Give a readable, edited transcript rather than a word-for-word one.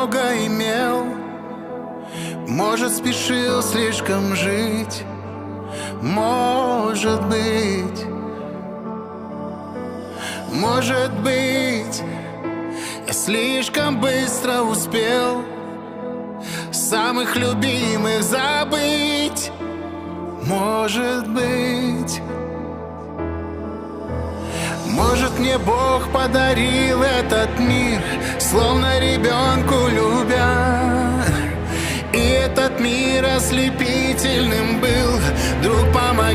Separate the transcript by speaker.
Speaker 1: много имел. Может, спешил слишком жить, может быть. Может быть, я слишком быстро успел самых любимых забыть. Может быть. Может, мне Бог подарил этот мир, словно ребенку любя. И этот мир ослепительным был. Друг, помоги.